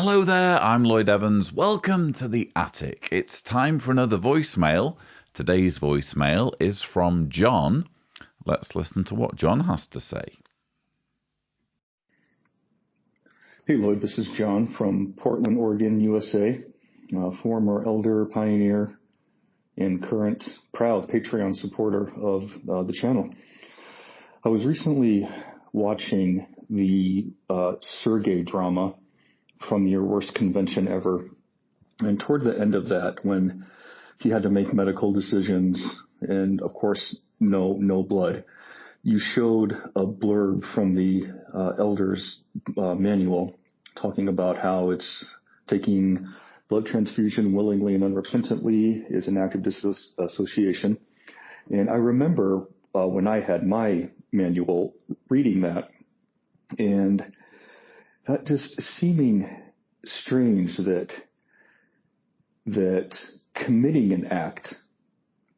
Hello there, I'm Lloyd Evans. Welcome to the Attic. It's time for another voicemail. Today's voicemail is from John. Let's listen to what John has to say. Hey Lloyd, this is John from Portland, Oregon, USA, former elder, pioneer, and current proud Patreon supporter of the channel. I was recently watching the Sergey drama from Your Worst Convention Ever, and toward the end of that, when he had to make medical decisions and, of course, no blood, you showed a blurb from the elder's manual talking about how it's taking blood transfusion willingly and unrepentantly is an act of disassociation. And I remember when I had my manual reading that, and that just seeming strange that committing an act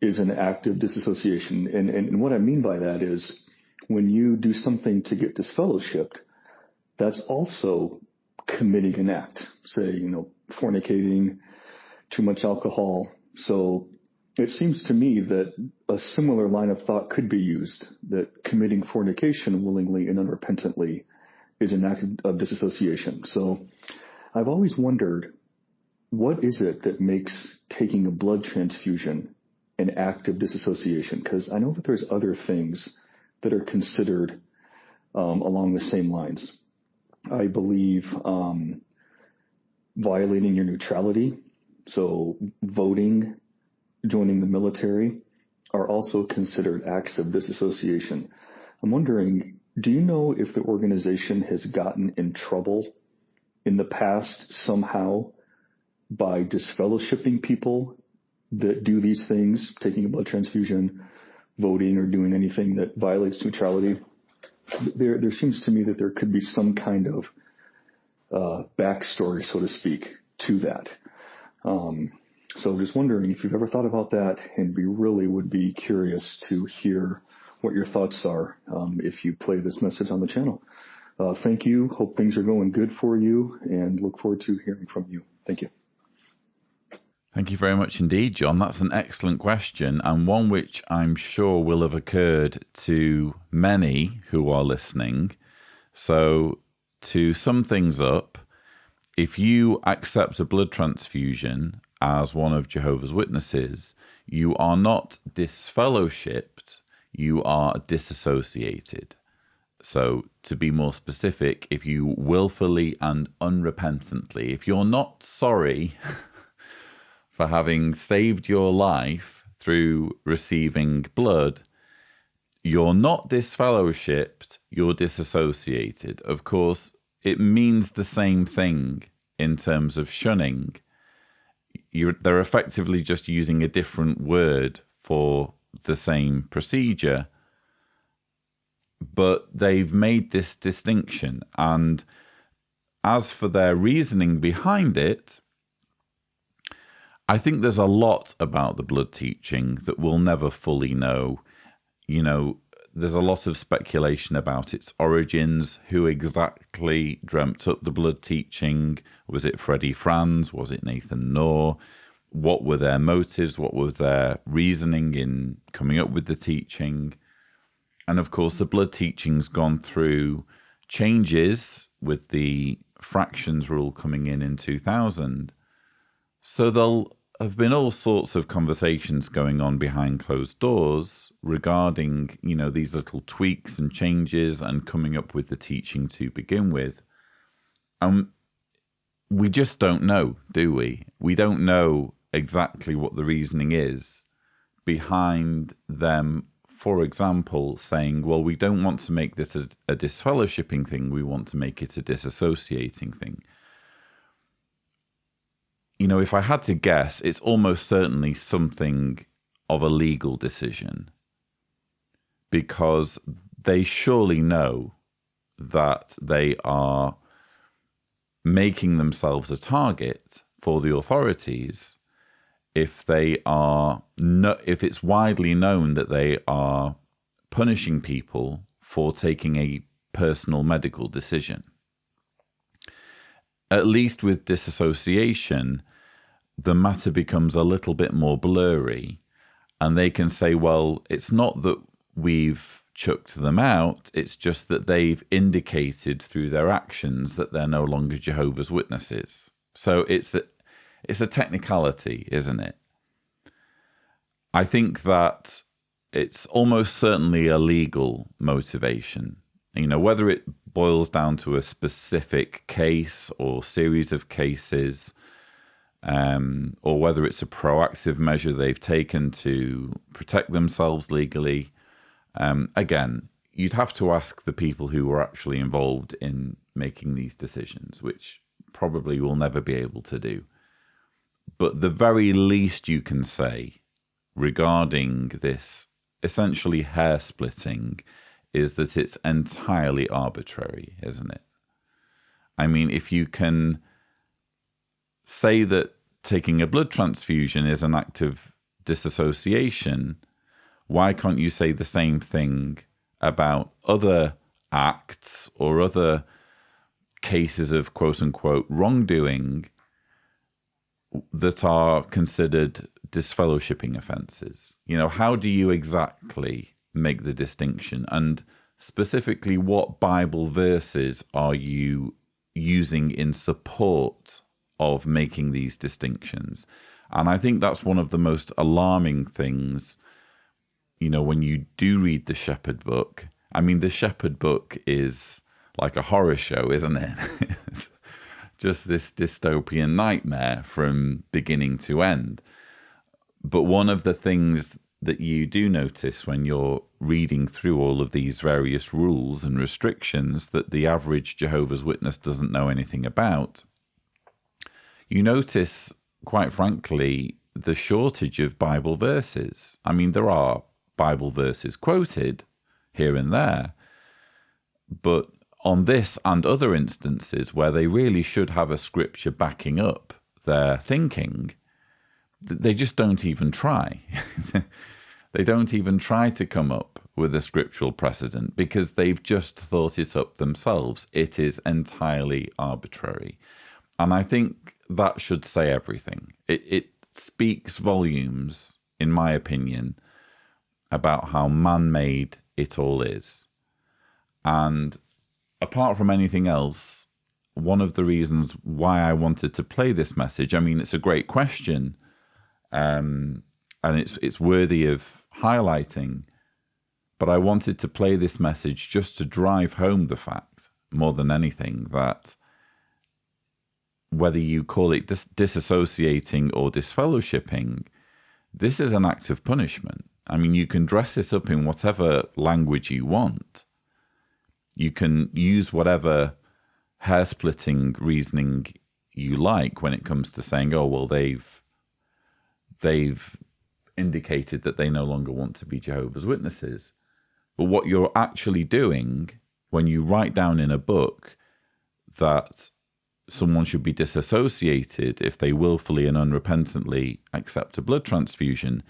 is an act of disassociation. And what I mean by that is when you do something to get disfellowshipped, that's also committing an act, say, fornicating, too much alcohol. So it seems to me that a similar line of thought could be used, that committing fornication willingly and unrepentantly is an act of disassociation. So I've always wondered, what is it that makes taking a blood transfusion an act of disassociation? Because I know that there's other things that are considered along the same lines. I believe violating your neutrality, so voting, joining the military, are also considered acts of disassociation. I'm wondering, do you know if the organization has gotten in trouble in the past somehow by disfellowshipping people that do these things, taking a blood transfusion, voting, or doing anything that violates neutrality? There seems to me that there could be some kind of backstory, so to speak, to that. So just wondering if you've ever thought about that, and we really would be curious to hear what your thoughts are if you play this message on the channel. Thank you. Hope things are going good for you, and look forward to hearing from you. Thank you. Thank you very much indeed, John. That's an excellent question, and one which I'm sure will have occurred to many who are listening. So to sum things up, if you accept a blood transfusion as one of Jehovah's Witnesses, you are not disfellowshipped, you are disassociated. So to be more specific, if you willfully and unrepentantly, if you're not sorry for having saved your life through receiving blood, you're not disfellowshipped, you're disassociated. Of course, it means the same thing in terms of shunning. They're effectively just using a different word for the same procedure, but they've made this distinction. And as for their reasoning behind it, I think there's a lot about the blood teaching that we'll never fully know. There's a lot of speculation about its origins. Who exactly dreamt up the blood teaching? Was it Freddie Franz? Was it Nathan Knorr? What were their motives? What was their reasoning in coming up with the teaching? And of course, the blood teaching's gone through changes with the fractions rule coming in 2000. So there'll have been all sorts of conversations going on behind closed doors regarding, these little tweaks and changes and coming up with the teaching to begin with. We just don't know, do we? We don't know exactly what the reasoning is behind them, for example, saying, well, we don't want to make this a disfellowshipping thing, we want to make it a disassociating thing. If I had to guess, it's almost certainly something of a legal decision, because they surely know that they are making themselves a target for the authorities if it's widely known that they are punishing people for taking a personal medical decision. at least with disassociation, the matter becomes a little bit more blurry, and they can say, well, it's not that we've chucked them out, it's just that they've indicated through their actions that they're no longer Jehovah's Witnesses. So it's a technicality, isn't it? I think that it's almost certainly a legal motivation. You know, whether it boils down to a specific case or series of cases, or whether it's a proactive measure they've taken to protect themselves legally, again, you'd have to ask the people who were actually involved in making these decisions, which probably we'll never be able to do. But the very least you can say regarding this essentially hair splitting is that it's entirely arbitrary, isn't it? I mean, if you can say that taking a blood transfusion is an act of disassociation, why can't you say the same thing about other acts or other cases of quote-unquote wrongdoing that are considered disfellowshipping offences? You know, how do you exactly make the distinction? And specifically, what Bible verses are you using in support of making these distinctions? And I think that's one of the most alarming things, you know, when you do read the Shepherd book. I mean, the Shepherd book is like a horror show, isn't it? It's just this dystopian nightmare from beginning to end. But one of the things that you do notice when you're reading through all of these various rules and restrictions that the average Jehovah's Witness doesn't know anything about, you notice, quite frankly, the shortage of Bible verses. I mean, there are Bible verses quoted here and there, but on this and other instances where they really should have a scripture backing up their thinking, they just don't even try. They don't even try to come up with a scriptural precedent because they've just thought it up themselves. It is entirely arbitrary. And I think that should say everything. It speaks volumes, in my opinion, about how man-made it all is. And apart from anything else, one of the reasons why I wanted to play this message, I mean, it's a great question, and it's worthy of highlighting, but I wanted to play this message just to drive home the fact, more than anything, that whether you call it disassociating or disfellowshipping, this is an act of punishment. I mean, you can dress it up in whatever language you want. You can use whatever hair-splitting reasoning you like when it comes to saying, oh, well, they've indicated that they no longer want to be Jehovah's Witnesses. But what you're actually doing when you write down in a book that someone should be disassociated if they willfully and unrepentantly accept a blood transfusion,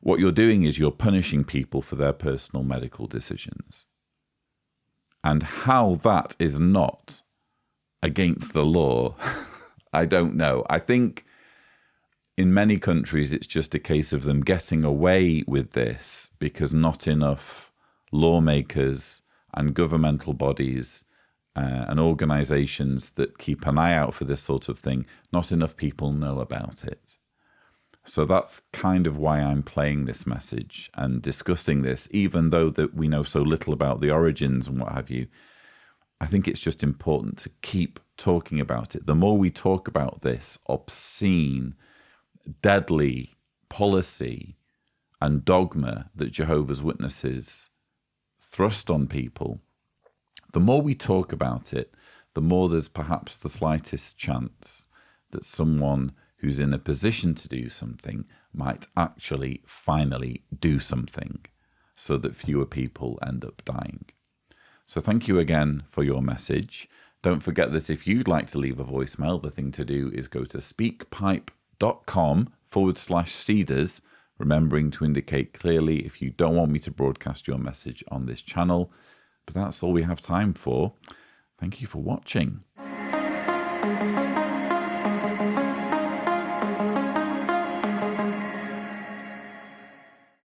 what you're doing is you're punishing people for their personal medical decisions. And how that is not against the law, I don't know. I think in many countries, it's just a case of them getting away with this because not enough lawmakers and governmental bodies and organizations that keep an eye out for this sort of thing, not enough people know about it. So that's kind of why I'm playing this message and discussing this, even though that we know so little about the origins and what have you. I think it's just important to keep talking about it. The more we talk about this obscene, deadly policy and dogma that Jehovah's Witnesses thrust on people, the more we talk about it, the more there's perhaps the slightest chance that someone who's in a position to do something might actually finally do something so that fewer people end up dying. So thank you again for your message. Don't forget that if you'd like to leave a voicemail, the thing to do is go to speakpipe.com/Cedars, remembering to indicate clearly if you don't want me to broadcast your message on this channel. But that's all we have time for. Thank you for watching. you.